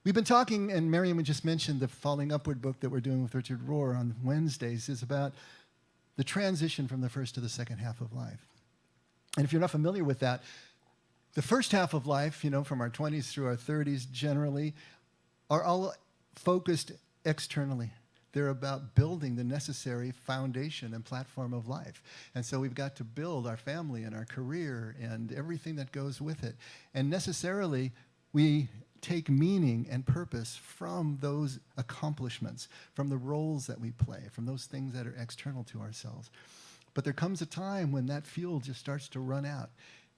We've been talking, and Miriam just mentioned the Falling Upward book that we're doing with Richard Rohr on Wednesdays is about the transition from the first to the second half of life. And if you're not familiar with that, the first half of life, from our 20s through our 30s generally, are all focused externally. They're about building the necessary foundation and platform of life. And so we've got to build our family and our career and everything that goes with it. And necessarily, we take meaning and purpose from those accomplishments, from the roles that we play, from those things that are external to ourselves. But there comes a time when that fuel just starts to run out.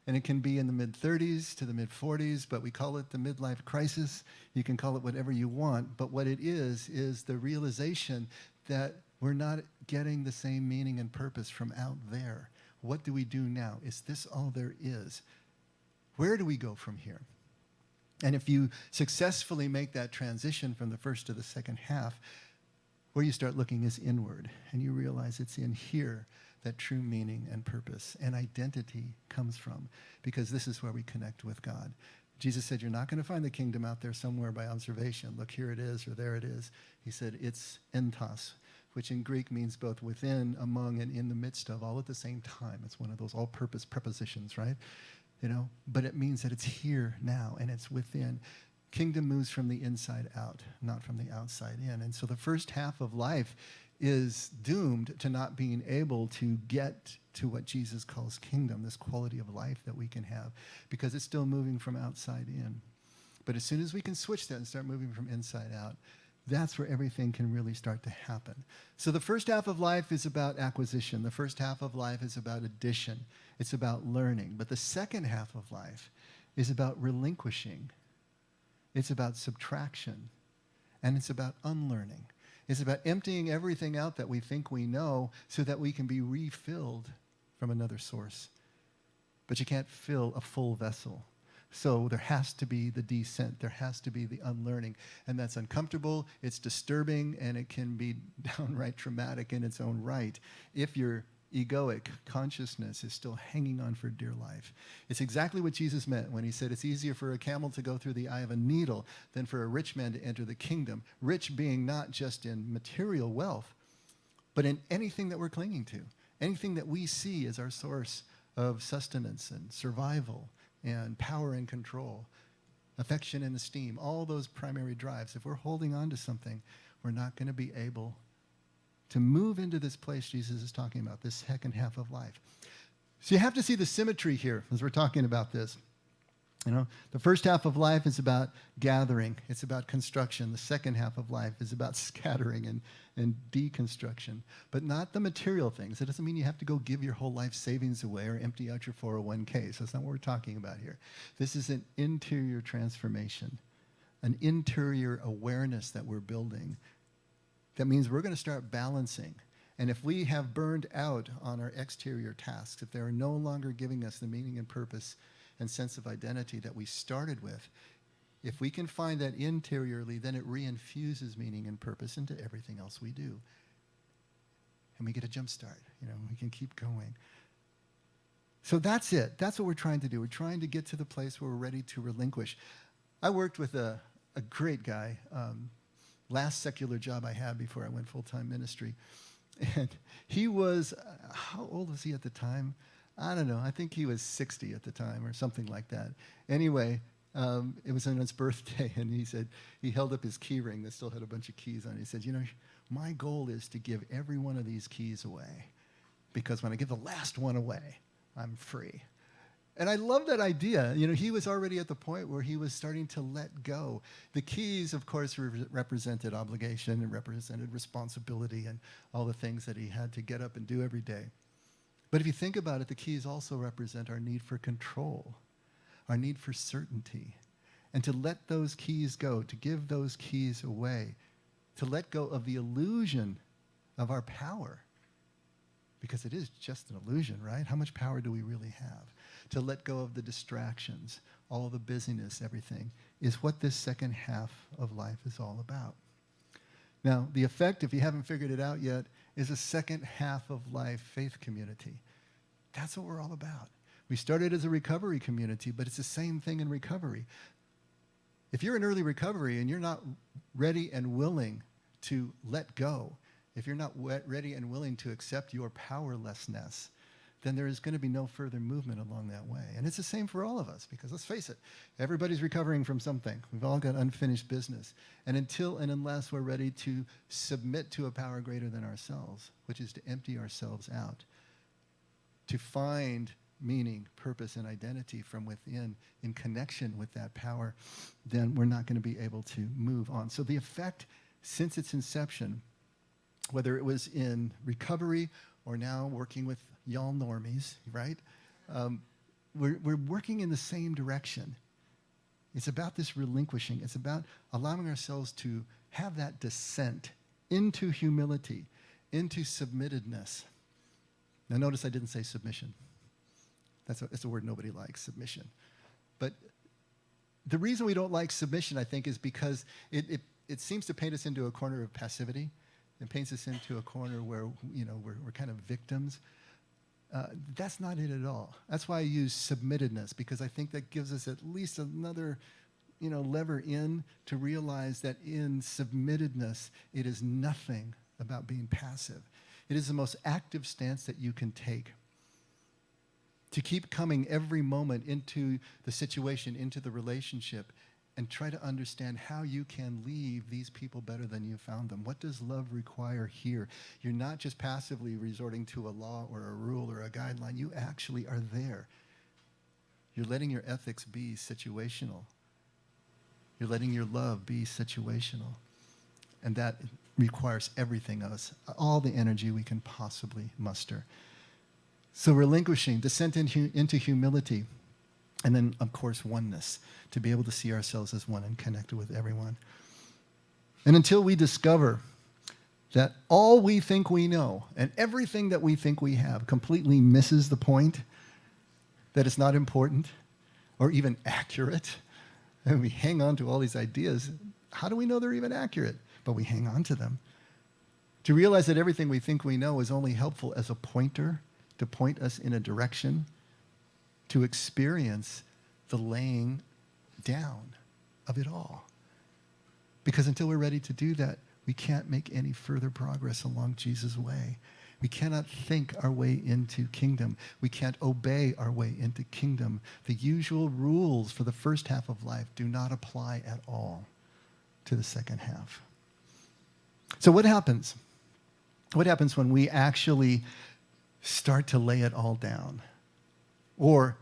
And it can be in the mid-30s to the mid-40s, but we call it the midlife crisis. You can call it whatever you want, but what it is the realization that we're not getting the same meaning and purpose from out there. What do we do now? Is this all there is? Where do we go from here? And if you successfully make that transition from the first to the second half, where you start looking is inward, and you realize it's in here that true meaning and purpose and identity comes from, because this is where we connect with God. Jesus said, you're not going to find the kingdom out there somewhere by observation. Look, here it is, or there it is. He said, it's entos, which in Greek means both within, among, and in the midst of, all at the same time. It's one of those all-purpose prepositions, right? But it means that it's here now, and it's within. Kingdom moves from the inside out, not from the outside in. And so the first half of life is doomed to not being able to get to what Jesus calls kingdom, this quality of life that we can have, because it's still moving from outside in. But as soon as we can switch that and start moving from inside out, that's where everything can really start to happen. So the first half of life is about acquisition. The first half of life is about addition. It's about learning. But the second half of life is about relinquishing. It's about subtraction. And it's about unlearning. It's about emptying everything out that we think we know so that we can be refilled from another source. But you can't fill a full vessel. So there has to be the descent. There has to be the unlearning. And that's uncomfortable, it's disturbing, and it can be downright traumatic in its own right if your egoic consciousness is still hanging on for dear life. It's exactly what Jesus meant when he said it's easier for a camel to go through the eye of a needle than for a rich man to enter the kingdom. Rich being not just in material wealth, but in anything that we're clinging to, anything that we see as our source of sustenance and survival and power and control, affection and esteem, all those primary drives. If we're holding on to something, we're not going to be able to move into this place Jesus is talking about, this second half of life. So you have to see the symmetry here as we're talking about this. The first half of life is about gathering. It's about construction. The second half of life is about scattering and deconstruction, but not the material things. It doesn't mean you have to go give your whole life savings away or empty out your 401k. So that's not what we're talking about here. This is an interior transformation, an interior awareness that we're building. That means we're going to start balancing. And if we have burned out on our exterior tasks, if they're no longer giving us the meaning and purpose and sense of identity that we started with, if we can find that interiorly, then it reinfuses meaning and purpose into everything else we do. And we get a jump start. We can keep going. So that's it. That's what we're trying to do. We're trying to get to the place where we're ready to relinquish. I worked with a great guy, last secular job I had before I went full-time ministry. And he was, how old was he at the time? I don't know. I think he was 60 at the time or something like that. Anyway, it was on his birthday, and he said, he held up his key ring that still had a bunch of keys on it. He said, my goal is to give every one of these keys away, because when I give the last one away, I'm free. And I love that idea. He was already at the point where he was starting to let go. The keys, of course, represented obligation and represented responsibility and all the things that he had to get up and do every day. But if you think about it, the keys also represent our need for control, our need for certainty, and to let those keys go, to give those keys away, to let go of the illusion of our power, because it is just an illusion, right? How much power do we really have? To let go of the distractions, all the busyness, everything, is what this second half of life is all about. Now, the effect, if you haven't figured it out yet, is a second half of life faith community. That's what we're all about. We started as a recovery community, but it's the same thing in recovery. If you're in early recovery and you're not ready and willing to let go, if you're not ready and willing to accept your powerlessness, then there is going to be no further movement along that way. And it's the same for all of us, because let's face it, everybody's recovering from something. We've all got unfinished business. And until and unless we're ready to submit to a power greater than ourselves, which is to empty ourselves out, to find meaning, purpose, and identity from within in connection with that power, then we're not going to be able to move on. So the effect since its inception, whether it was in recovery or now working with y'all normies, right? We're working in the same direction. It's about this relinquishing. It's about allowing ourselves to have that descent into humility, into submittedness. Now notice I didn't say submission. That's a word nobody likes, submission. But the reason we don't like submission, I think, is because it seems to paint us into a corner of passivity. It paints us into a corner where, we're kind of victims. That's not it at all. That's why I use submittedness, because I think that gives us at least another, lever in to realize that in submittedness, it is nothing about being passive. It is the most active stance that you can take. To keep coming every moment into the situation, into the relationship, and try to understand how you can leave these people better than you found them. What does love require here? You're not just passively resorting to a law or a rule or a guideline. You actually are there. You're letting your ethics be situational. You're letting your love be situational. And that requires everything of us, all the energy we can possibly muster. So relinquishing, descent into humility, and then, of course, oneness, to be able to see ourselves as one and connected with everyone. And until we discover that all we think we know and everything that we think we have completely misses the point, that it's not important or even accurate, and we hang on to all these ideas, how do we know they're even accurate? But we hang on to them. To realize that everything we think we know is only helpful as a pointer to point us in a direction, to experience the laying down of it all. Because until we're ready to do that, we can't make any further progress along Jesus' way. We cannot think our way into kingdom. We can't obey our way into kingdom. The usual rules for the first half of life do not apply at all to the second half. So what happens? What happens when we actually start to lay it all down? Or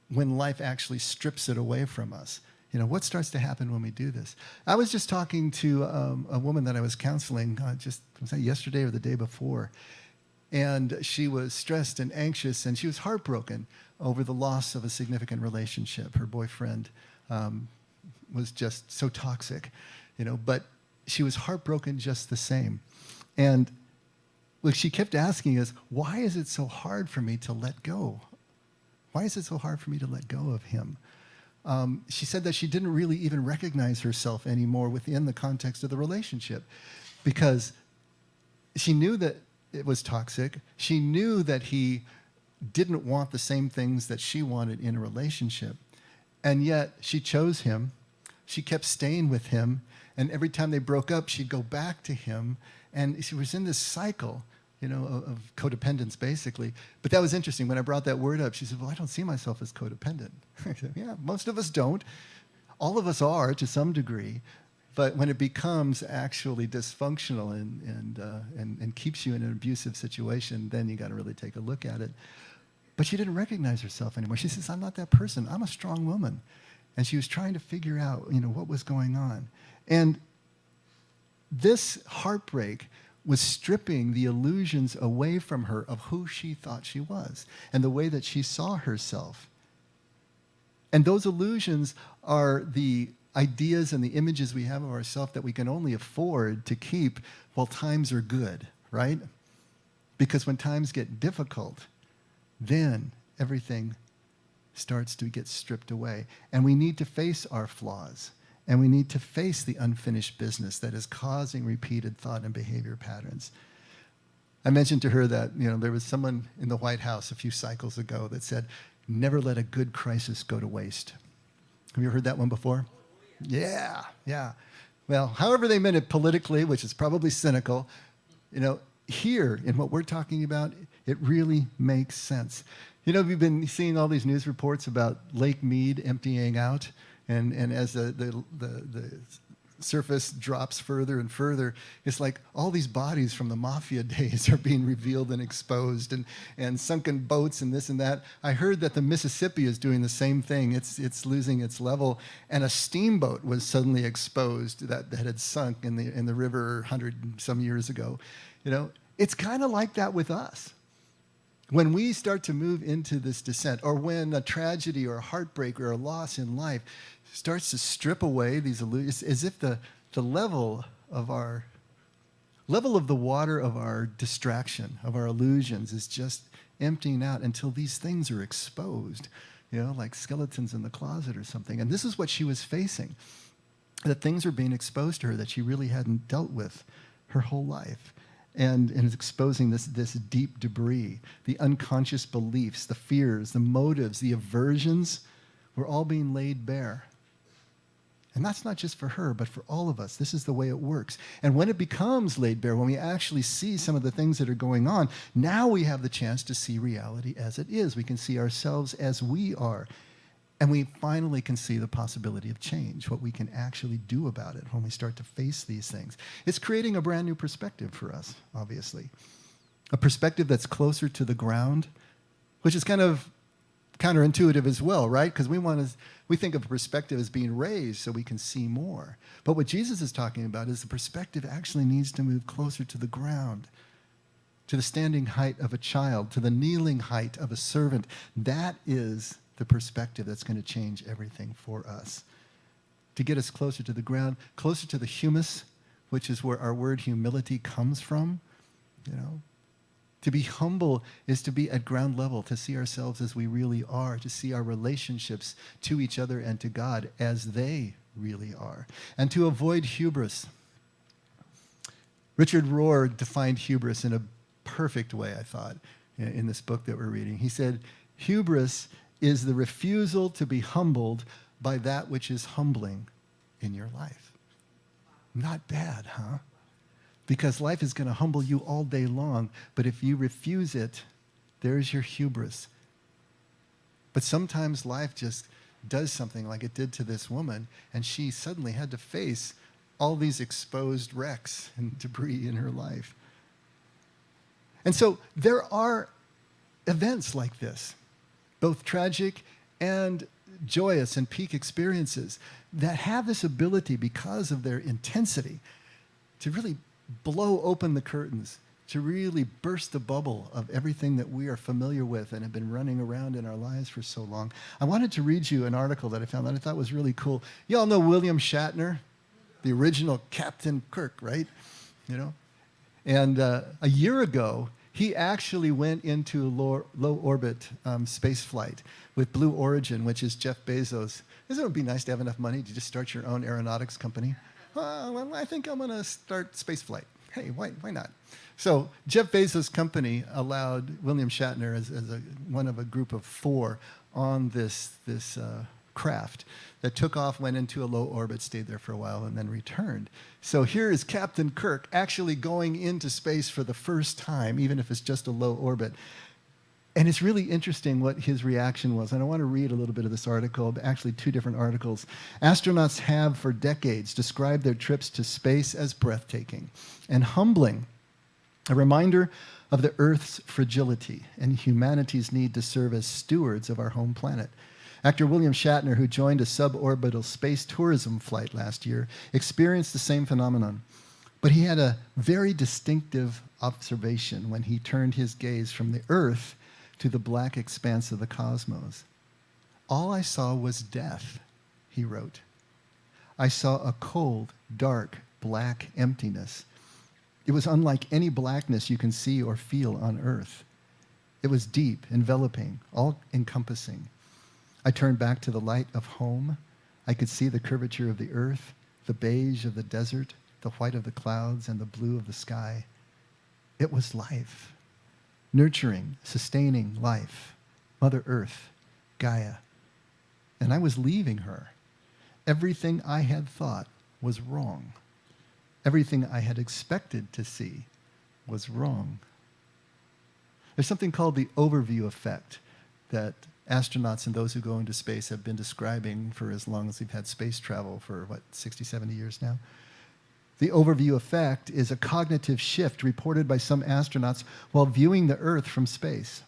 when life actually strips it away from us? What starts to happen when we do this? I was just talking to a woman that I was counseling was that yesterday or the day before? And she was stressed and anxious, and she was heartbroken over the loss of a significant relationship. Her boyfriend was just so toxic, but she was heartbroken just the same. And what she kept asking is, why is it so hard for me to let go? Why is it so hard for me to let go of him? She said that she didn't really even recognize herself anymore within the context of the relationship, because she knew that it was toxic. She knew that he didn't want the same things that she wanted in a relationship. And yet she chose him. She kept staying with him. And every time they broke up, she'd go back to him. And she was in this cycle, of codependence, basically. But that was interesting. When I brought that word up, she said, well, I don't see myself as codependent. I said, yeah, most of us don't. All of us are to some degree. But when it becomes actually dysfunctional and keeps you in an abusive situation, then you got to really take a look at it. But she didn't recognize herself anymore. She says, I'm not that person. I'm a strong woman. And she was trying to figure out, what was going on. And this heartbreak was stripping the illusions away from her of who she thought she was and the way that she saw herself. And those illusions are the ideas and the images we have of ourselves that we can only afford to keep while times are good, right? Because when times get difficult, then everything starts to get stripped away. And we need to face our flaws. And we need to face the unfinished business that is causing repeated thought and behavior patterns. I mentioned to her that, there was someone in the White House a few cycles ago that said, never let a good crisis go to waste. Have you ever heard that one before? Yeah, yeah. Well, however they meant it politically, which is probably cynical, here in what we're talking about, it really makes sense. We've been seeing all these news reports about Lake Mead emptying out, and as the surface drops further and further, it's like all these bodies from the mafia days are being revealed and exposed, and sunken boats and this and that. I heard that the Mississippi is doing the same thing. It's losing its level, and a steamboat was suddenly exposed that had sunk in the river 100 some years ago. It's kind of like that with us. When we start to move into this descent, or when a tragedy or a heartbreak or a loss in life starts to strip away these illusions, as if the level of the water of our distraction, of our illusions, is just emptying out until these things are exposed, like skeletons in the closet or something. And this is what she was facing, that things are being exposed to her that she really hadn't dealt with her whole life. And is exposing this deep debris, the unconscious beliefs, the fears, the motives, the aversions, were all being laid bare. And that's not just for her, but for all of us. This is the way it works. And when it becomes laid bare, when we actually see some of the things that are going on, now we have the chance to see reality as it is. We can see ourselves as we are. And we finally can see the possibility of change, what we can actually do about it when we start to face these things. It's creating a brand new perspective for us, obviously. A perspective that's closer to the ground, which is kind of counterintuitive as well, right? Because we think of perspective as being raised so we can see more. But what Jesus is talking about is the perspective actually needs to move closer to the ground, to the standing height of a child, to the kneeling height of a servant. That is the perspective that's going to change everything for us. To get us closer to the ground, closer to the humus, which is where our word humility comes from. To be humble is to be at ground level, to see ourselves as we really are, to see our relationships to each other and to God as they really are, and to avoid hubris. Richard Rohr defined hubris in a perfect way, I thought, in this book that we're reading. He said, hubris is the refusal to be humbled by that which is humbling in your life. Not bad, huh? Because life is going to humble you all day long, but if you refuse it, there's your hubris. But sometimes life just does something like it did to this woman, and she suddenly had to face all these exposed wrecks and debris in her life. And so there are events like this, both tragic and joyous and peak experiences, that have this ability, because of their intensity, to really blow open the curtains, to really burst the bubble of everything that we are familiar with and have been running around in our lives for so long. I wanted to read you an article that I found that I thought was really cool. You all know William Shatner, the original Captain Kirk, right? And a year ago, he actually went into low orbit space flight with Blue Origin, which is Jeff Bezos. Isn't it be nice to have enough money to just start your own aeronautics company? Well, I think I'm going to start space flight. Hey, why not? So Jeff Bezos' company allowed William Shatner as one of a group of 4 on this craft that took off, went into a low orbit, stayed there for a while, and then returned. So here is Captain Kirk actually going into space for the first time, even if it's just a low orbit. And it's really interesting what his reaction was. And I want to read a little bit of this article, actually 2 different articles. Astronauts have for decades described their trips to space as breathtaking and humbling, a reminder of the Earth's fragility and humanity's need to serve as stewards of our home planet. Actor William Shatner, who joined a suborbital space tourism flight last year, experienced the same phenomenon. But he had a very distinctive observation when he turned his gaze from the Earth to the black expanse of the cosmos. All I saw was death, he wrote. I saw a cold, dark, black emptiness. It was unlike any blackness you can see or feel on Earth. It was deep, enveloping, all-encompassing. I turned back to the light of home. I could see the curvature of the earth, the beige of the desert, the white of the clouds, and the blue of the sky. It was life. Nurturing, sustaining life. Mother Earth, Gaia. And I was leaving her. Everything I had thought was wrong. Everything I had expected to see was wrong. There's something called the overview effect that astronauts and those who go into space have been describing for as long as we've had space travel for, 60, 70 years now? The overview effect is a cognitive shift reported by some astronauts while viewing the Earth from space.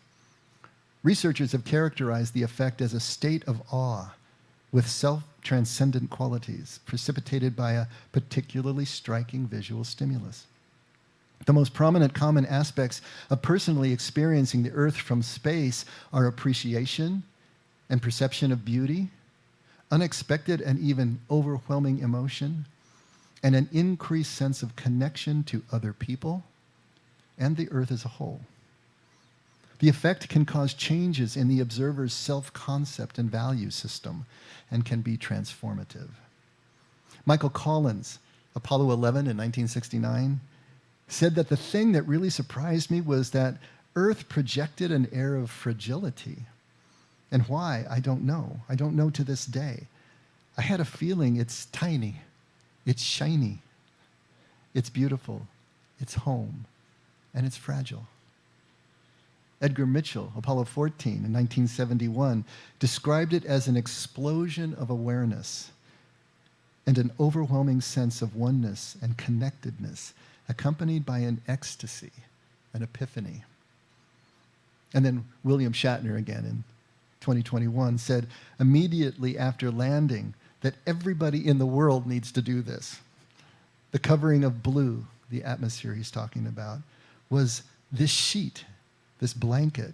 Researchers have characterized the effect as a state of awe with self-transcendent qualities precipitated by a particularly striking visual stimulus. The most prominent common aspects of personally experiencing the Earth from space are appreciation and perception of beauty, unexpected and even overwhelming emotion, and an increased sense of connection to other people and the Earth as a whole. The effect can cause changes in the observer's self-concept and value system and can be transformative. Michael Collins, Apollo 11 in 1969, said that the thing that really surprised me was that Earth projected an air of fragility. And why, I don't know. I don't know to this day. I had a feeling it's tiny, it's shiny, it's beautiful, it's home, and it's fragile. Edgar Mitchell, Apollo 14 in 1971, described it as an explosion of awareness and an overwhelming sense of oneness and connectedness, accompanied by an ecstasy, an epiphany. And then William Shatner again in 2021 said immediately after landing that everybody in the world needs to do this. The covering of blue, the atmosphere he's talking about, was this sheet, this blanket,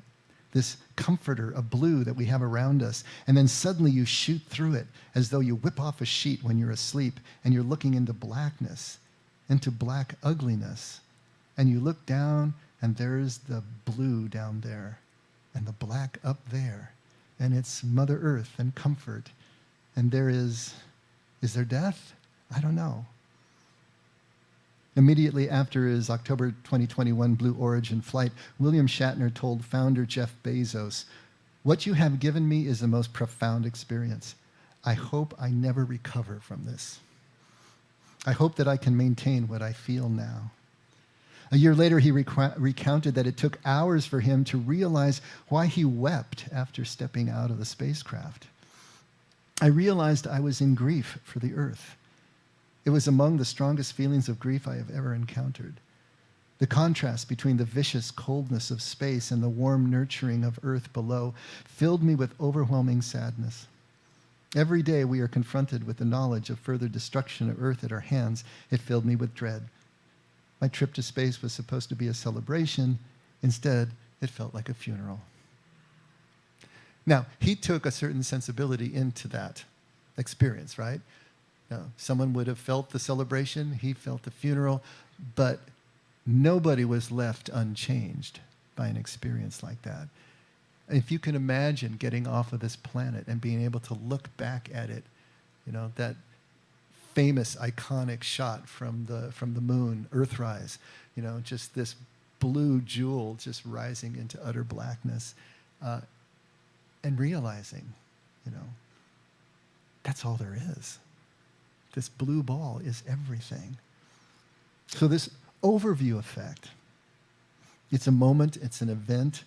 this comforter of blue that we have around us. And then suddenly you shoot through it as though you whip off a sheet when you're asleep and you're looking into blackness, into black ugliness. And you look down and there's the blue down there and the black up there. And it's Mother Earth and comfort. And is there death? I don't know. Immediately after his October 2021 Blue Origin flight, William Shatner told founder Jeff Bezos, "What you have given me is the most profound experience. I hope I never recover from this. I hope that I can maintain what I feel now." A year later, he recounted that it took hours for him to realize why he wept after stepping out of the spacecraft. "I realized I was in grief for the Earth. It was among the strongest feelings of grief I have ever encountered. The contrast between the vicious coldness of space and the warm nurturing of Earth below filled me with overwhelming sadness. Every day we are confronted with the knowledge of further destruction of Earth at our hands. It filled me with dread. My trip to space was supposed to be a celebration. Instead, it felt like a funeral." Now, he took a certain sensibility into that experience, right? Now, someone would have felt the celebration, he felt the funeral, but nobody was left unchanged by an experience like that. If you can imagine getting off of this planet and being able to look back at it, that famous iconic shot from the moon, Earthrise, just this blue jewel just rising into utter blackness, and realizing, that's all there is. This blue ball is everything. So this overview effect, it's a moment, it's an event,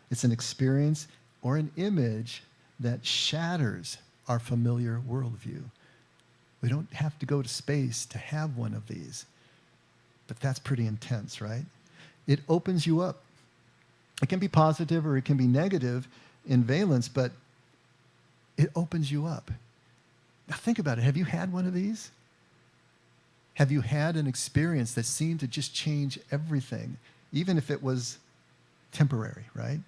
it's an experience, or an image that shatters our familiar worldview. We don't have to go to space to have one of these, but that's pretty intense, right? It opens you up. It can be positive or it can be negative in valence, but it opens you up. Now think about it. Have you had one of these? Have you had an experience that seemed to just change everything, even if it was temporary, right?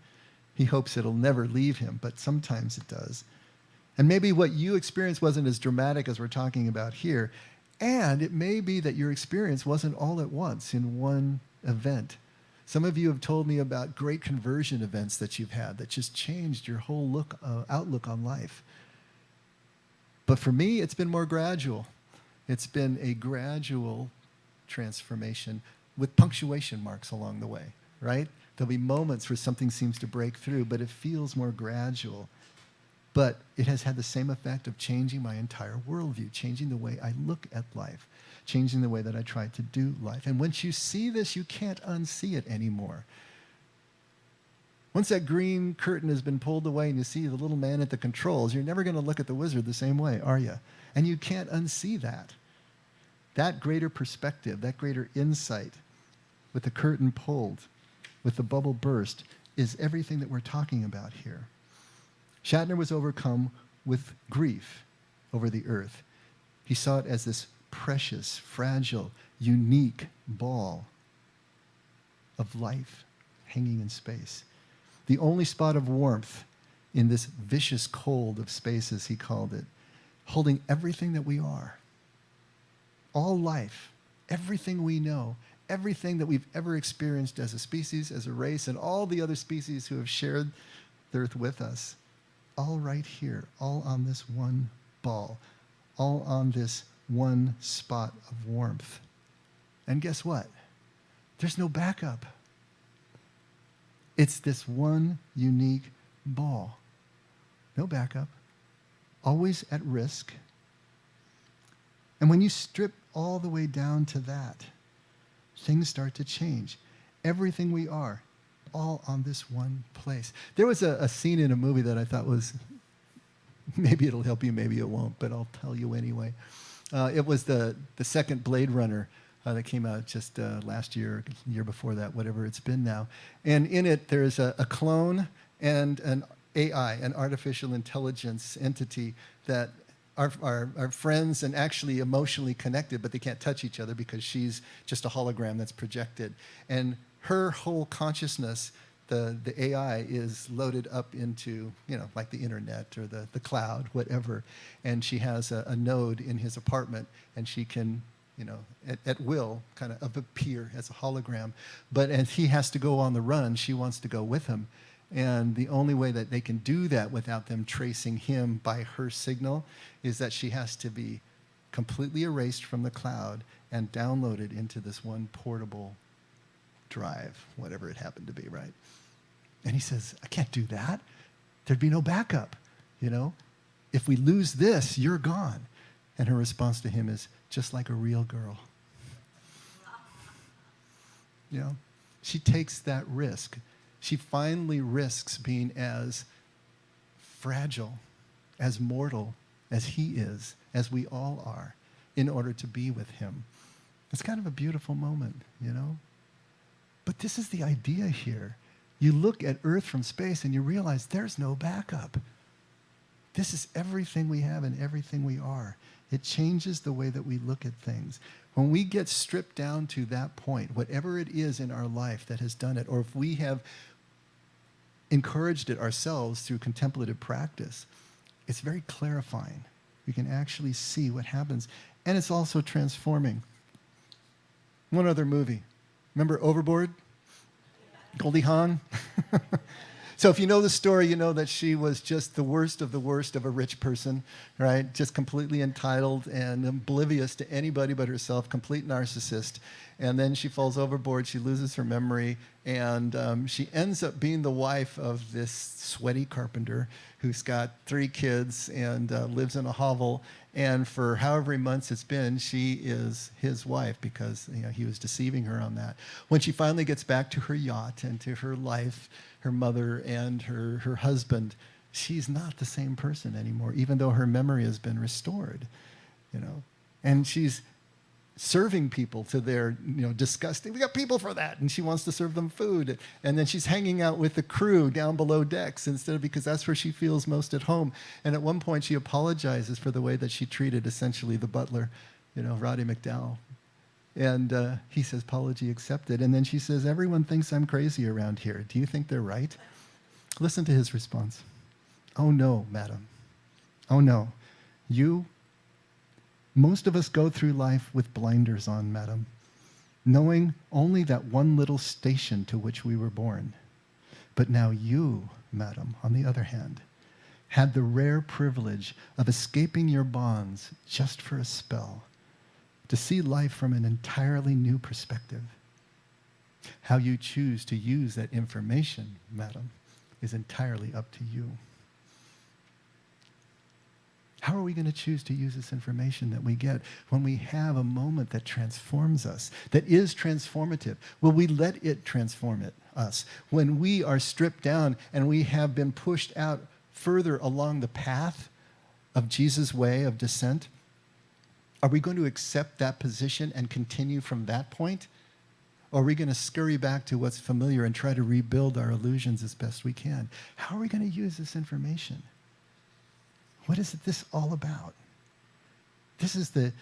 He hopes it'll never leave him, but sometimes it does. And maybe what you experienced wasn't as dramatic as we're talking about here, and it may be that your experience wasn't all at once in one event. Some of you have told me about great conversion events that you've had that just changed your whole outlook on life. But for me, it's been more gradual. It's been a gradual transformation with punctuation marks along the way, right? There'll be moments where something seems to break through, but it feels more gradual. But it has had the same effect of changing my entire worldview, changing the way I look at life, changing the way that I try to do life. And once you see this, you can't unsee it anymore. Once that green curtain has been pulled away and you see the little man at the controls, you're never going to look at the wizard the same way, are you? And you can't unsee that. That greater perspective, that greater insight, with the curtain pulled, with the bubble burst, is everything that we're talking about here. Shatner was overcome with grief over the earth. He saw it as this precious, fragile, unique ball of life hanging in space. The only spot of warmth in this vicious cold of space, as he called it, holding everything that we are. All life, everything we know, everything that we've ever experienced as a species, as a race, and all the other species who have shared the earth with us, all right here, all on this one ball, all on this one spot of warmth. And guess what? There's no backup. It's this one unique ball. No backup. Always at risk. And when you strip all the way down to that, things start to change. Everything we are, all on this one place. There was a scene in a movie that I thought was, maybe it'll help you, maybe it won't, but I'll tell you anyway. It was the second Blade Runner that came out just last year, year before that, whatever it's been now. And in it, there's a clone and an AI, an artificial intelligence entity that are friends and actually emotionally connected, but they can't touch each other because she's just a hologram that's projected. And her whole consciousness, the AI, is loaded up into, like the internet or the cloud, whatever. And she has a node in his apartment, and she can, at will, kind of appear as a hologram. But as he has to go on the run, she wants to go with him. And the only way that they can do that without them tracing him by her signal is that she has to be completely erased from the cloud and downloaded into this one portable drive, whatever it happened to be, right? And he says, I can't do that. There'd be no backup, If we lose this, you're gone. And her response to him is, just like a real girl. She takes that risk. She finally risks being as fragile, as mortal as he is, as we all are, in order to be with him. It's kind of a beautiful moment, But this is the idea here. You look at Earth from space and you realize there's no backup. This is everything we have and everything we are. It changes the way that we look at things. When we get stripped down to that point, whatever it is in our life that has done it, or if we have encouraged it ourselves through contemplative practice, it's very clarifying. We can actually see what happens. And it's also transforming. One other movie. Remember Overboard? Goldie Hawn? So if you know the story, you know that she was just the worst of a rich person, right? Just completely entitled and oblivious to anybody but herself, complete narcissist. And then she falls overboard, she loses her memory, and she ends up being the wife of this sweaty carpenter who's got 3 kids and lives in a hovel. And for however many months it's been, she is his wife because he was deceiving her on that. When she finally gets back to her yacht and to her life, her mother and her husband, she's not the same person anymore, even though her memory has been restored, And she's serving people to their, disgusting, we got people for that, and she wants to serve them food. And then she's hanging out with the crew down below decks because that's where she feels most at home. And at one point she apologizes for the way that she treated essentially the butler, Roddy McDowell. And he says, apology accepted. And then she says, everyone thinks I'm crazy around here. Do you think they're right? Listen to his response. Oh no, madam. Oh no. Most of us go through life with blinders on, madam, knowing only that one little station to which we were born. But now you, madam, on the other hand, had the rare privilege of escaping your bonds just for a spell, to see life from an entirely new perspective. How you choose to use that information, madam, is entirely up to you. How are we going to choose to use this information that we get when we have a moment that transforms us, that is transformative? Will we let it transform us? When we are stripped down and we have been pushed out further along the path of Jesus' way of descent, are we going to accept that position and continue from that point? Or are we going to scurry back to what's familiar and try to rebuild our illusions as best we can? How are we going to use this information? What is this all about? This is the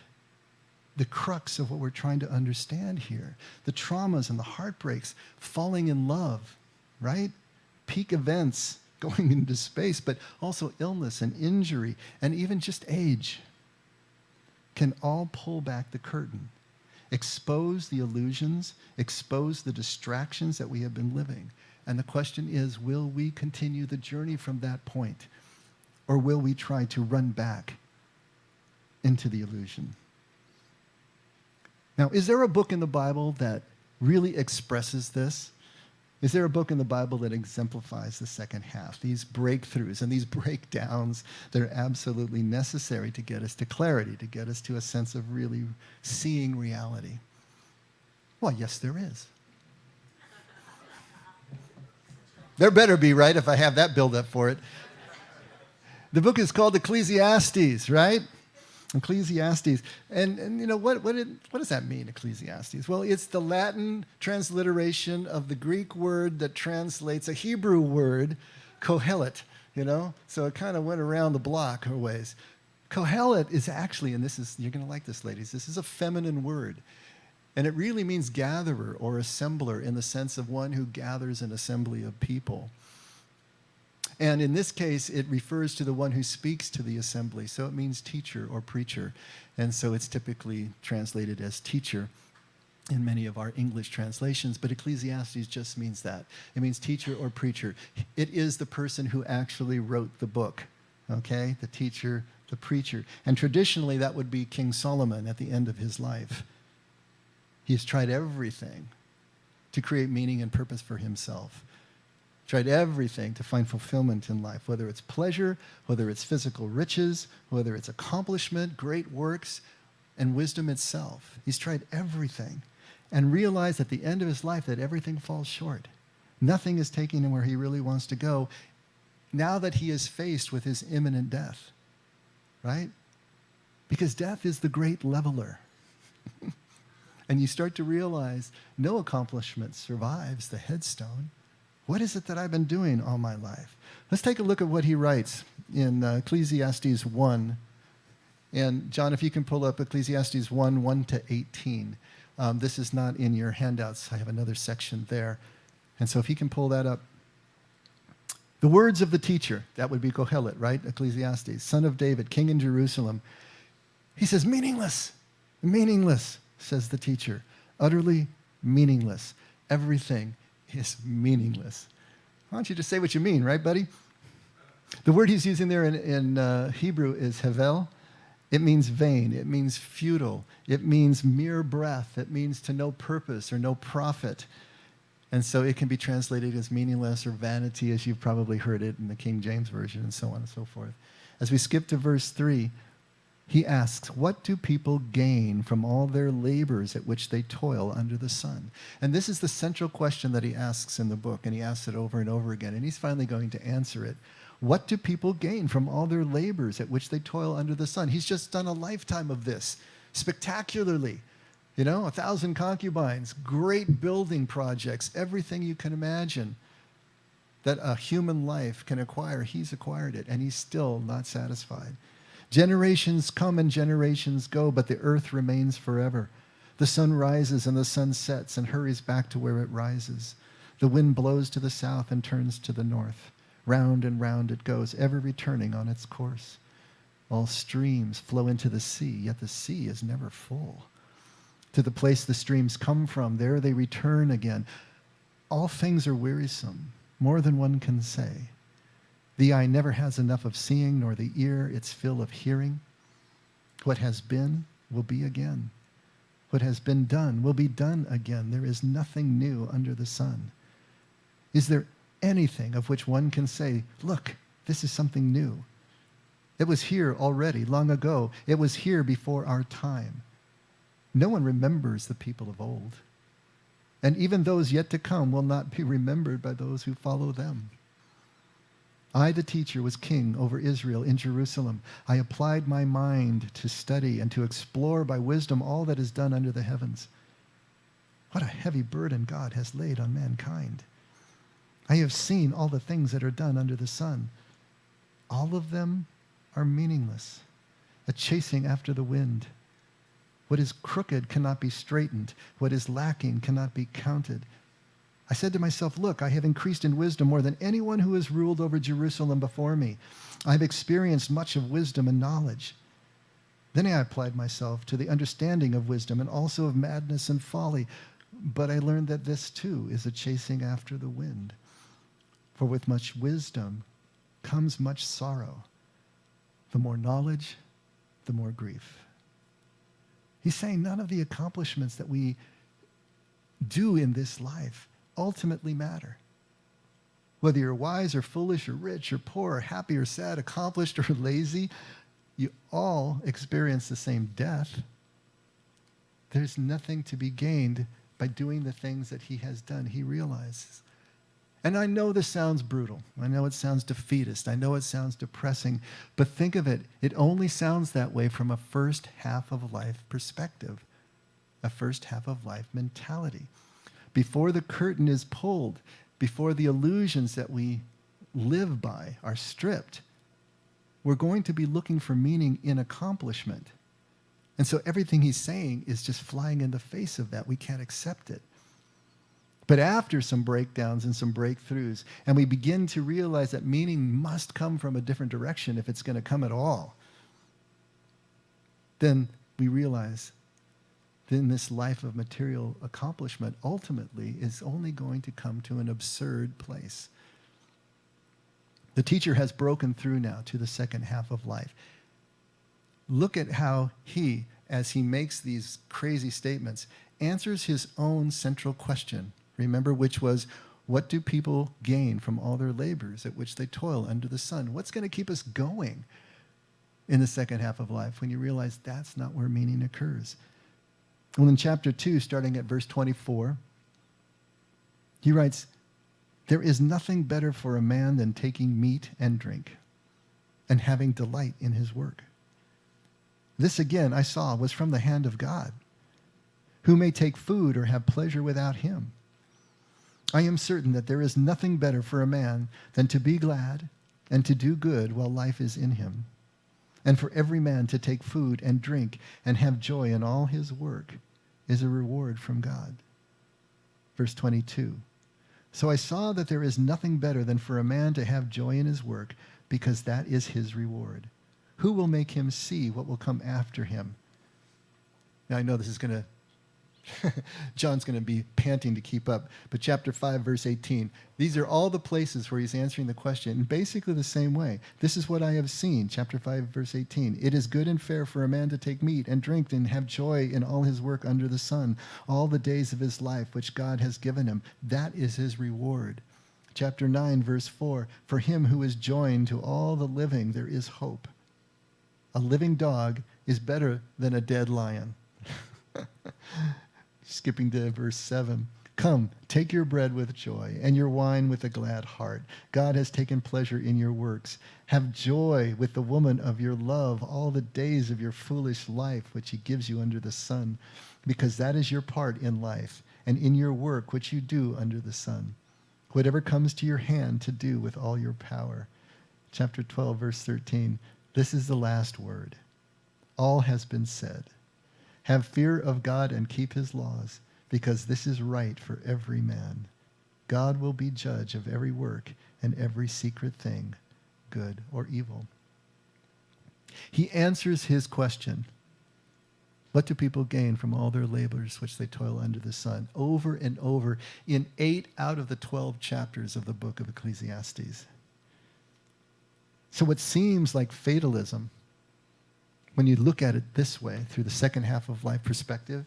crux of what we're trying to understand here. The traumas and the heartbreaks, falling in love, right? Peak events, going into space, but also illness and injury and even just age can all pull back the curtain, expose the illusions, expose the distractions that we have been living. And the question is, will we continue the journey from that point? Or will we try to run back into the illusion? Now, is there a book in the Bible that really expresses this? Is there a book in the Bible that exemplifies the second half? These breakthroughs and these breakdowns that are absolutely necessary to get us to clarity, to get us to a sense of really seeing reality? Well, yes, there is. There better be, right, if I have that build-up for it. The book is called Ecclesiastes, right? Ecclesiastes. And you know, what does that mean, Ecclesiastes? Well, it's the Latin transliteration of the Greek word that translates a Hebrew word, kohelet, you know? So it kind of went around the block a ways. Kohelet is actually, and you're going to like this, ladies, this is a feminine word. And it really means gatherer or assembler in the sense of one who gathers an assembly of people. And in this case, it refers to the one who speaks to the assembly. So it means teacher or preacher. And so it's typically translated as teacher in many of our English translations. But Ecclesiastes just means that. It means teacher or preacher. It is the person who actually wrote the book, okay? The teacher, the preacher. And traditionally, that would be King Solomon at the end of his life. He's tried everything to create meaning and purpose for himself. Tried everything to find fulfillment in life, whether it's pleasure, whether it's physical riches, whether it's accomplishment, great works, and wisdom itself. He's tried everything and realized at the end of his life that everything falls short. Nothing is taking him where he really wants to go now that he is faced with his imminent death, right? Because death is the great leveler. And you start to realize no accomplishment survives the headstone. What is it that I've been doing all my life? Let's take a look at what he writes in Ecclesiastes 1. And John, if you can pull up Ecclesiastes 1 to 18. This is not in your handouts. I have another section there. And so if you can pull that up. The words of the teacher, that would be Kohelet, right? Ecclesiastes, son of David, king in Jerusalem. He says, meaningless, meaningless, says the teacher. Utterly meaningless. Everything is meaningless. Why don't you just say what you mean, right, buddy? The word he's using there in Hebrew is hevel. It means vain. It means futile. It means mere breath. It means to no purpose or no profit. And so it can be translated as meaningless or vanity, as you've probably heard it in the King James Version, and so on and so forth. As we skip to verse 3, he asks, what do people gain from all their labors at which they toil under the sun? And this is the central question that he asks in the book, and he asks it over and over again, and he's finally going to answer it. What do people gain from all their labors at which they toil under the sun? He's just done a lifetime of this, spectacularly. 1,000 concubines, great building projects, everything you can imagine that a human life can acquire, he's acquired it, and he's still not satisfied. Generations come and generations go, but the earth remains forever. The sun rises and the sun sets and hurries back to where it rises. The wind blows to the south and turns to the north. Round and round it goes, ever returning on its course. All streams flow into the sea, yet the sea is never full. To the place the streams come from, there they return again. All things are wearisome, more than one can say. The eye never has enough of seeing, nor the ear its fill of hearing. What has been will be again. What has been done will be done again. There is nothing new under the sun. Is there anything of which one can say, look, this is something new? It was here already, long ago. It was here before our time. No one remembers the people of old. And even those yet to come will not be remembered by those who follow them. I, the teacher, was king over Israel in Jerusalem. I applied my mind to study and to explore by wisdom all that is done under the heavens. What a heavy burden God has laid on mankind. I have seen all the things that are done under the sun. All of them are meaningless, a chasing after the wind. What is crooked cannot be straightened. What is lacking cannot be counted. I said to myself, look, I have increased in wisdom more than anyone who has ruled over Jerusalem before me. I have experienced much of wisdom and knowledge. Then I applied myself to the understanding of wisdom and also of madness and folly. But I learned that this too is a chasing after the wind. For with much wisdom comes much sorrow. The more knowledge, the more grief. He's saying none of the accomplishments that we do in this life ultimately matter. Whether you're wise or foolish or rich or poor or happy or sad, accomplished or lazy, you all experience the same death. There's nothing to be gained by doing the things that he has done, he realizes. And I know this sounds brutal. I know it sounds defeatist. I know it sounds depressing. But think of it. It only sounds that way from a first half of life perspective, a first half of life mentality. Before the curtain is pulled, before the illusions that we live by are stripped, we're going to be looking for meaning in accomplishment. And so everything he's saying is just flying in the face of that. We can't accept it. But after some breakdowns and some breakthroughs, and we begin to realize that meaning must come from a different direction if it's going to come at all, then we realize then this life of material accomplishment ultimately is only going to come to an absurd place. The teacher has broken through now to the second half of life. Look at how he, as he makes these crazy statements, answers his own central question. Remember, which was, what do people gain from all their labors at which they toil under the sun? What's going to keep us going in the second half of life when you realize that's not where meaning occurs? Well, in chapter 2, starting at verse 24, he writes, there is nothing better for a man than taking meat and drink and having delight in his work. This again, I saw, was from the hand of God. Who may take food or have pleasure without him? I am certain that there is nothing better for a man than to be glad and to do good while life is in him, and for every man to take food and drink and have joy in all his work is a reward from God. Verse 22. So I saw that there is nothing better than for a man to have joy in his work, because that is his reward. Who will make him see what will come after him? Now I know this is going to John's going to be panting to keep up. But chapter 5, verse 18, these are all the places where he's answering the question in basically the same way. This is what I have seen, chapter 5, verse 18. It is good and fair for a man to take meat and drink and have joy in all his work under the sun, all the days of his life which God has given him. That is his reward. Chapter 9, verse 4, for him who is joined to all the living, there is hope. A living dog is better than a dead lion. Skipping to verse 7. Come, take your bread with joy and your wine with a glad heart. God has taken pleasure in your works. Have joy with the woman of your love all the days of your foolish life, which he gives you under the sun, because that is your part in life and in your work which you do under the sun. Whatever comes to your hand to do with all your power. Chapter 12, verse 13. This is the last word. All has been said. Have fear of God and keep his laws, because this is right for every man. God will be judge of every work and every secret thing, good or evil. He answers his question, what do people gain from all their labors which they toil under the sun? Over and over in 8 out of the 12 chapters of the book of Ecclesiastes. So what seems like fatalism, when you look at it this way, through the second half of life perspective,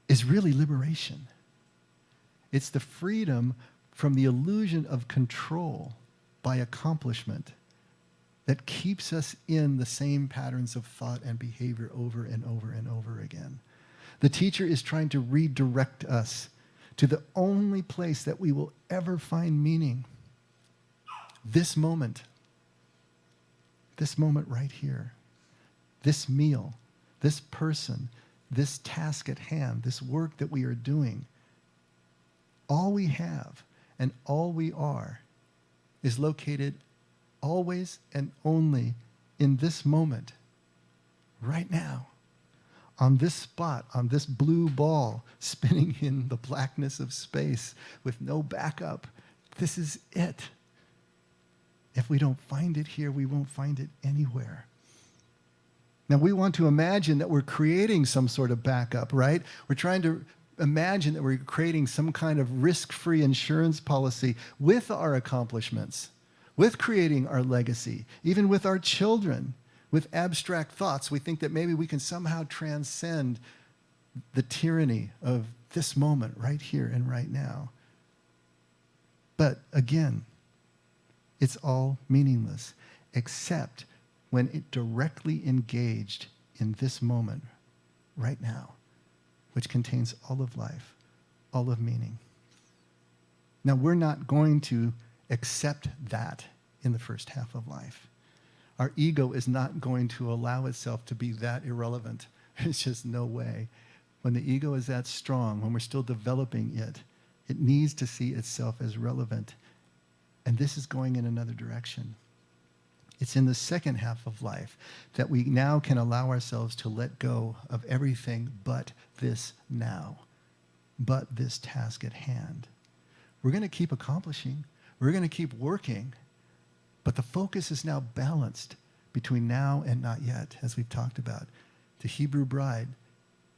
is really liberation. It's the freedom from the illusion of control by accomplishment that keeps us in the same patterns of thought and behavior over and over and over again. The teacher is trying to redirect us to the only place that we will ever find meaning. This moment right here, this meal, this person, this task at hand, this work that we are doing, all we have and all we are is located always and only in this moment, right now, on this spot, on this blue ball spinning in the blackness of space with no backup. This is it. If we don't find it here, we won't find it anywhere. Now, we want to imagine that we're creating some sort of backup, right? We're trying to imagine that we're creating some kind of risk-free insurance policy with our accomplishments, with creating our legacy, even with our children. With abstract thoughts, we think that maybe we can somehow transcend the tyranny of this moment right here and right now. But again, it's all meaningless, except when it directly engaged in this moment right now, which contains all of life, all of meaning. Now, we're not going to accept that in the first half of life. Our ego is not going to allow itself to be that irrelevant. There's just no way. When the ego is that strong, when we're still developing it, it needs to see itself as relevant. And this is going in another direction. It's in the second half of life that we now can allow ourselves to let go of everything but this now, but this task at hand. We're going to keep accomplishing. We're going to keep working. But the focus is now balanced between now and not yet, as we've talked about. The Hebrew bride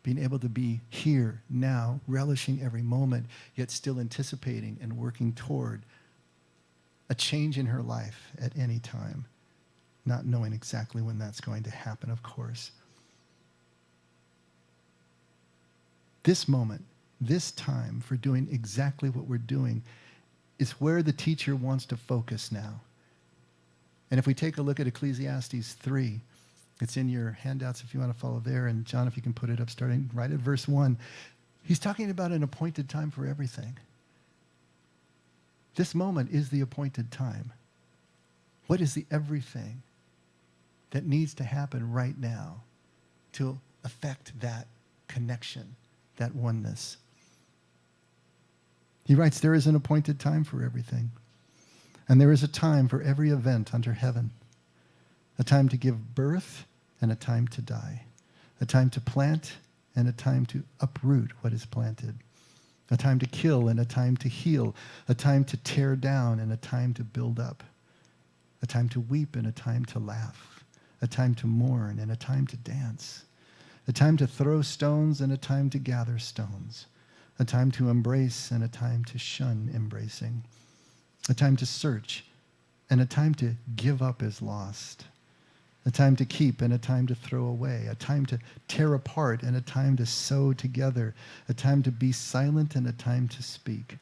being able to be here, now, relishing every moment, yet still anticipating and working toward a change in her life at any time, not knowing exactly when that's going to happen, of course. This moment, this time for doing exactly what we're doing is where the teacher wants to focus now. And if we take a look at Ecclesiastes 3, it's in your handouts if you want to follow there. And John, if you can put it up starting right at verse 1. He's talking about an appointed time for everything. This moment is the appointed time. What is the everything that needs to happen right now to affect that connection, that oneness? He writes, there is an appointed time for everything. And there is a time for every event under heaven, a time to give birth and a time to die, a time to plant and a time to uproot what is planted, a time to kill and a time to heal, a time to tear down and a time to build up, a time to weep and a time to laugh, a time to mourn and a time to dance, a time to throw stones and a time to gather stones, a time to embrace and a time to shun embracing, a time to search and a time to give up as lost, a time to keep and a time to throw away, a time to tear apart and a time to sew together, a time to be silent and a time to speak,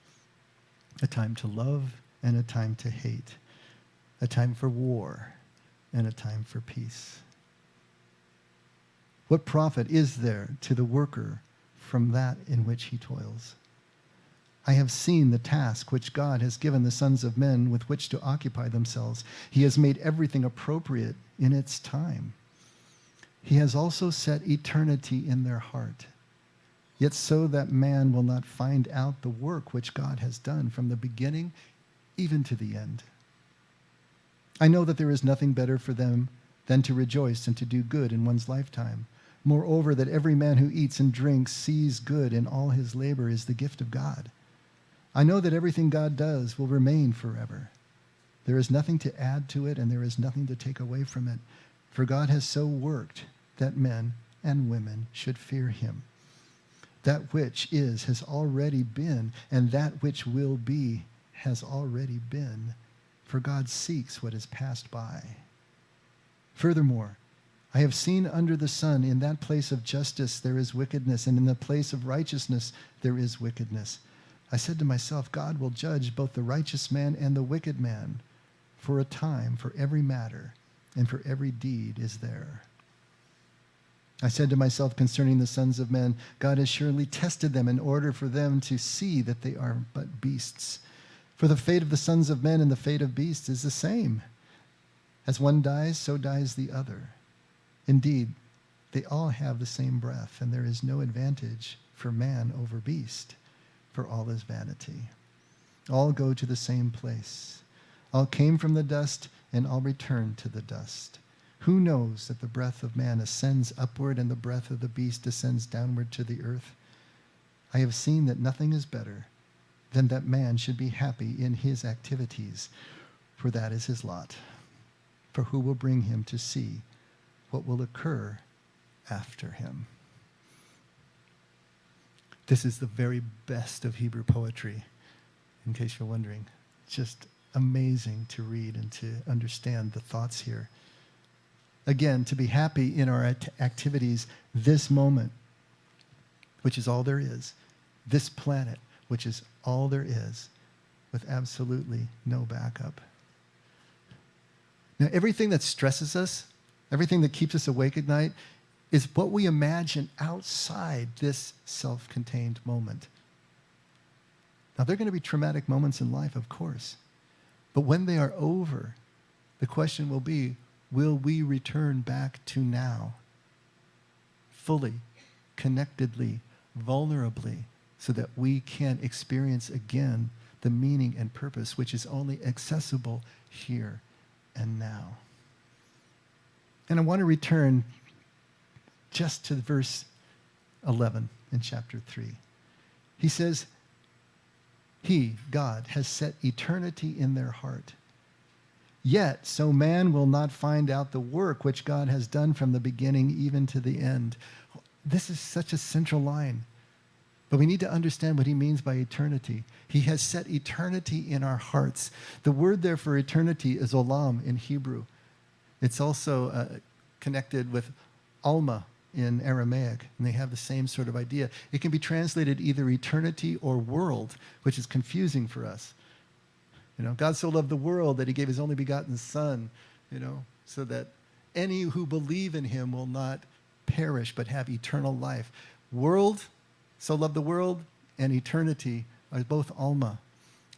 a time to love and a time to hate, a time for war and a time for peace. What profit is there to the worker from that in which he toils? I have seen the task which God has given the sons of men with which to occupy themselves. He has made everything appropriate in its time. He has also set eternity in their heart, yet so that man will not find out the work which God has done from the beginning even to the end. I know that there is nothing better for them than to rejoice and to do good in one's lifetime. Moreover, that every man who eats and drinks sees good in all his labor is the gift of God. I know that everything God does will remain forever. There is nothing to add to it, and there is nothing to take away from it. For God has so worked that men and women should fear him. That which is has already been, and that which will be has already been. For God seeks what is passed by. Furthermore, I have seen under the sun in that place of justice there is wickedness, and in the place of righteousness there is wickedness. I said to myself, God will judge both the righteous man and the wicked man for a time, for every matter, and for every deed is there. I said to myself concerning the sons of men, God has surely tested them in order for them to see that they are but beasts. For the fate of the sons of men and the fate of beasts is the same. As one dies, so dies the other. Indeed, they all have the same breath, and there is no advantage for man over beast, for all is vanity. All go to the same place. All came from the dust, and all return to the dust. Who knows that the breath of man ascends upward and the breath of the beast descends downward to the earth? I have seen that nothing is better than that man should be happy in his activities, for that is his lot. For who will bring him to see what will occur after him? This is the very best of Hebrew poetry, in case you're wondering. Just amazing to read and to understand the thoughts here. Again, to be happy in our activities, this moment, which is all there is, this planet, which is all there is, with absolutely no backup. Now, everything that stresses us, everything that keeps us awake at night, is what we imagine outside this self-contained moment. Now, there are going to be traumatic moments in life, of course. But when they are over, the question will be, will we return back to now, fully, connectedly, vulnerably, so that we can experience again the meaning and purpose which is only accessible here and now? And I want to return just to verse 11 in chapter 3. He says, He, God, has set eternity in their heart. Yet, so man will not find out the work which God has done from the beginning even to the end. This is such a central line. But we need to understand what he means by eternity. He has set eternity in our hearts. The word there for eternity is olam in Hebrew. It's also connected with alma in Aramaic, and they have the same sort of idea. It can be translated either eternity or world, which is confusing for us. You know, God so loved the world that he gave his only begotten Son, so that any who believe in him will not perish but have eternal life. World, so loved the world, and eternity are both alma.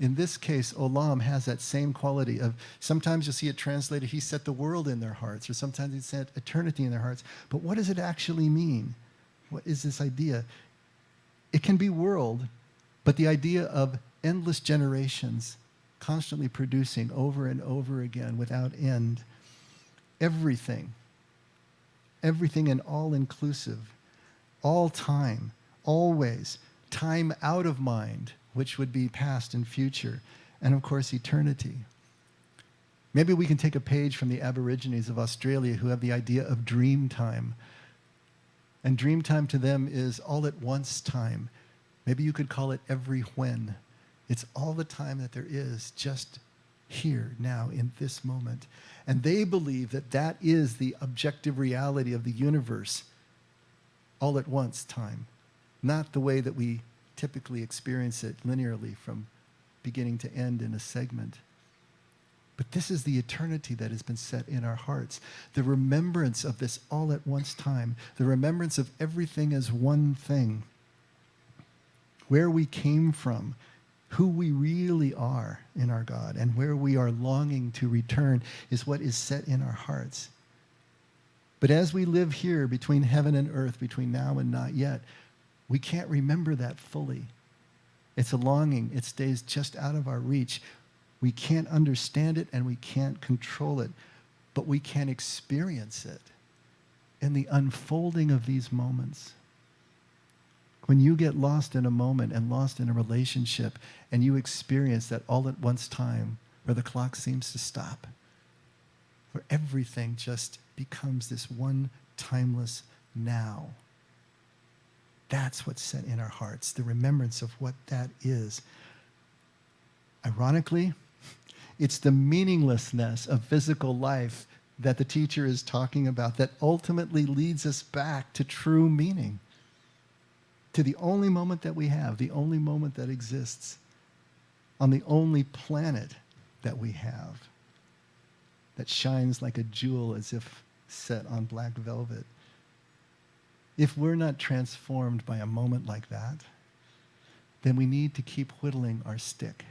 In this case, olam has that same quality of, sometimes you'll see it translated, he set the world in their hearts, or sometimes he set eternity in their hearts. But what does it actually mean? What is this idea? It can be world, but the idea of endless generations constantly producing over and over again without end. Everything and all-inclusive, all time, always, time out of mind, which would be past and future, and of course eternity. Maybe we can take a page from the Aborigines of Australia who have the idea of dream time. And dream time to them is all at once time. Maybe you could call it every when. It's all the time that there is just here, now, in this moment. And they believe that that is the objective reality of the universe, all at once time, not the way that we typically experience it linearly from beginning to end in a segment. But this is the eternity that has been set in our hearts. The remembrance of this all at once time, the remembrance of everything as one thing, where we came from, who we really are in our God, and where we are longing to return is what is set in our hearts. But as we live here between heaven and earth, between now and not yet, we can't remember that fully. It's a longing. It stays just out of our reach. We can't understand it and we can't control it, but we can experience it in the unfolding of these moments. When you get lost in a moment and lost in a relationship and you experience that all at once time where the clock seems to stop, where everything just becomes this one timeless now. That's what's set in our hearts, the remembrance of what that is. Ironically, it's the meaninglessness of physical life that the teacher is talking about that ultimately leads us back to true meaning, to the only moment that we have, the only moment that exists, on the only planet that we have. that shines like a jewel as if set on black velvet. If we're not transformed by a moment like that, then we need to keep whittling our stick,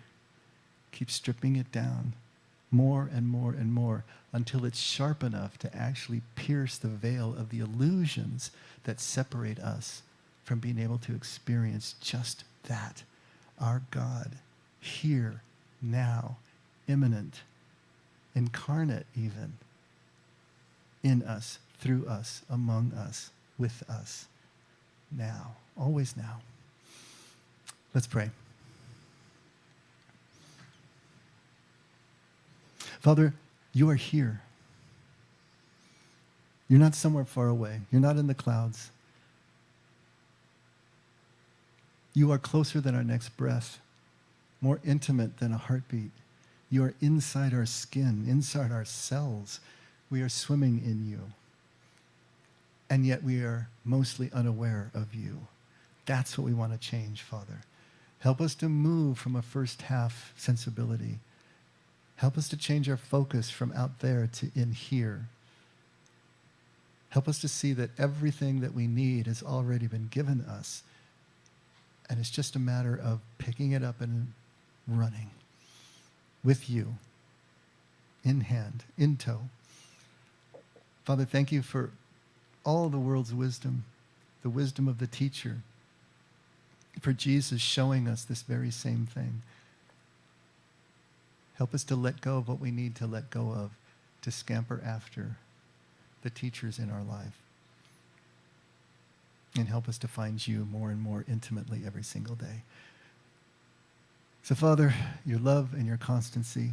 keep stripping it down more and more and more until it's sharp enough to actually pierce the veil of the illusions that separate us from being able to experience just that, our God, here, now, imminent, incarnate even, in us, through us, among us, with us, now, always now. Let's pray. Father, you are here. You're not somewhere far away. You're not in the clouds. You are closer than our next breath, more intimate than a heartbeat. You are inside our skin, inside our cells. We are swimming in you. And yet we are mostly unaware of you. That's what we want to change, Father. Help us to move from a first half sensibility. Help us to change our focus from out there to in here. Help us to see that everything that we need has already been given us. And it's just a matter of picking it up and running with you, in hand, in tow. Father, thank you for all the world's wisdom, the wisdom of the teacher, for Jesus showing us this very same thing. Help us to let go of what we need to let go of, to scamper after the teachers in our life. And help us to find you more and more intimately every single day. So, Father, your love and your constancy,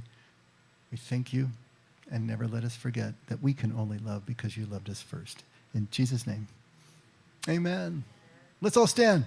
we thank you, and never let us forget that we can only love because you loved us first. In Jesus' name, amen. Let's all stand.